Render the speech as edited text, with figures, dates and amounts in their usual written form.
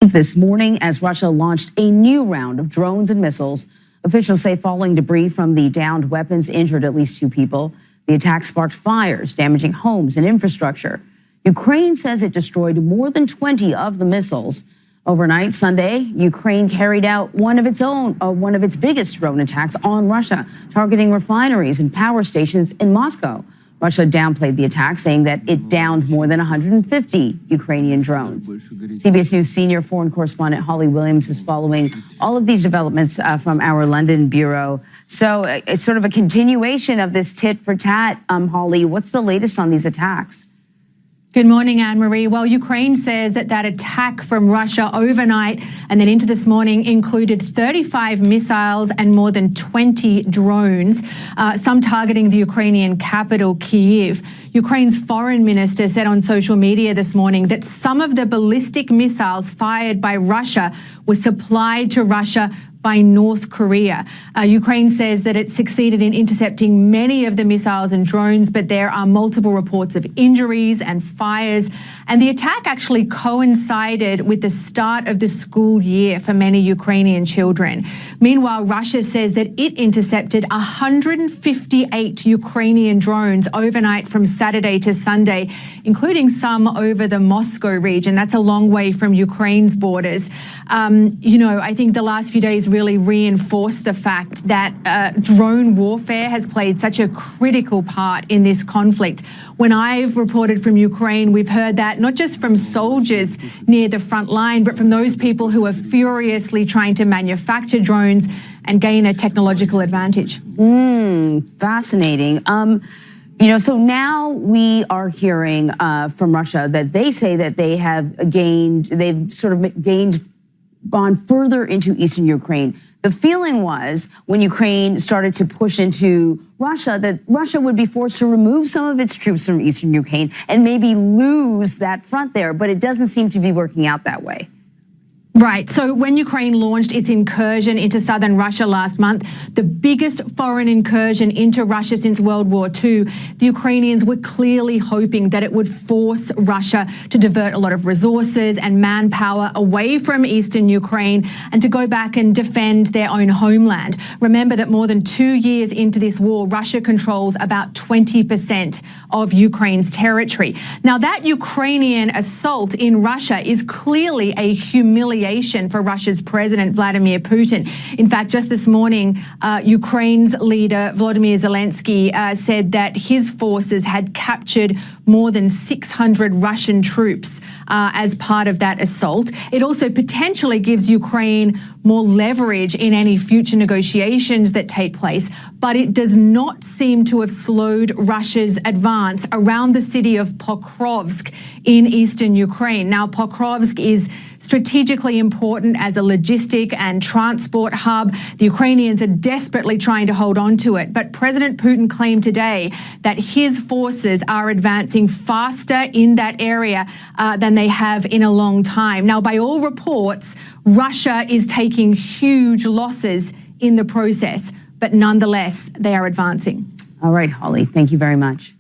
This morning as Russia launched a new round of drones and missiles. Officials say falling debris from the downed weapons injured at least 2 people. The attack sparked fires, damaging homes and infrastructure. Ukraine says it destroyed more than 20 of the missiles. Overnight Sunday, Ukraine carried out one of its biggest drone attacks on Russia, targeting refineries and power stations in Moscow. Russia downplayed the attack, saying that it downed more than 150 Ukrainian drones. CBS News senior foreign correspondent Holly Williams is following all of these developments from our London bureau. So it's sort of a continuation of this tit for tat. Holly, what's the latest on these attacks? Good morning, Anne-Marie. Well, Ukraine says that attack from Russia overnight and then into this morning included 35 missiles and more than 20 drones, some targeting the Ukrainian capital, Kyiv. Ukraine's foreign minister said on social media this morning that some of the ballistic missiles fired by Russia were supplied to Russia by North Korea. Ukraine says that it succeeded in intercepting many of the missiles and drones, but there are multiple reports of injuries and fires. And the attack actually coincided with the start of the school year for many Ukrainian children. Meanwhile, Russia says that it intercepted 158 Ukrainian drones overnight from Saturday to Sunday, including some over the Moscow region. That's a long way from Ukraine's borders. I think the last few days really reinforced the fact that drone warfare has played such a critical part in this conflict. When I've reported from Ukraine, we've heard that not just from soldiers near the front line, but from those people who are furiously trying to manufacture drones and gain a technological advantage. Fascinating. So now we are hearing from Russia that they say that they've gone further into eastern Ukraine. The feeling was when Ukraine started to push into Russia that Russia would be forced to remove some of its troops from eastern Ukraine and maybe lose that front there, but it doesn't seem to be working out that way. Right. So when Ukraine launched its incursion into southern Russia last month, the biggest foreign incursion into Russia since World War II, the Ukrainians were clearly hoping that it would force Russia to divert a lot of resources and manpower away from eastern Ukraine and to go back and defend their own homeland. Remember that more than 2 years into this war, Russia controls about 20% of Ukraine's territory. Now, that Ukrainian assault in Russia is clearly a humiliation for Russia's President Vladimir Putin. In fact, just this morning, Ukraine's leader Volodymyr Zelensky said that his forces had captured more than 600 Russian troops as part of that assault. It also potentially gives Ukraine more leverage in any future negotiations that take place, but it does not seem to have slowed Russia's advance around the city of Pokrovsk in eastern Ukraine. Now, Pokrovsk is strategically important as a logistic and transport hub. The Ukrainians are desperately trying to hold on to it, but President Putin claimed today that his forces are advancing faster in that area than they have in a long time. Now, by all reports, Russia is taking huge losses in the process, but nonetheless, they are advancing. All right, Holly, thank you very much.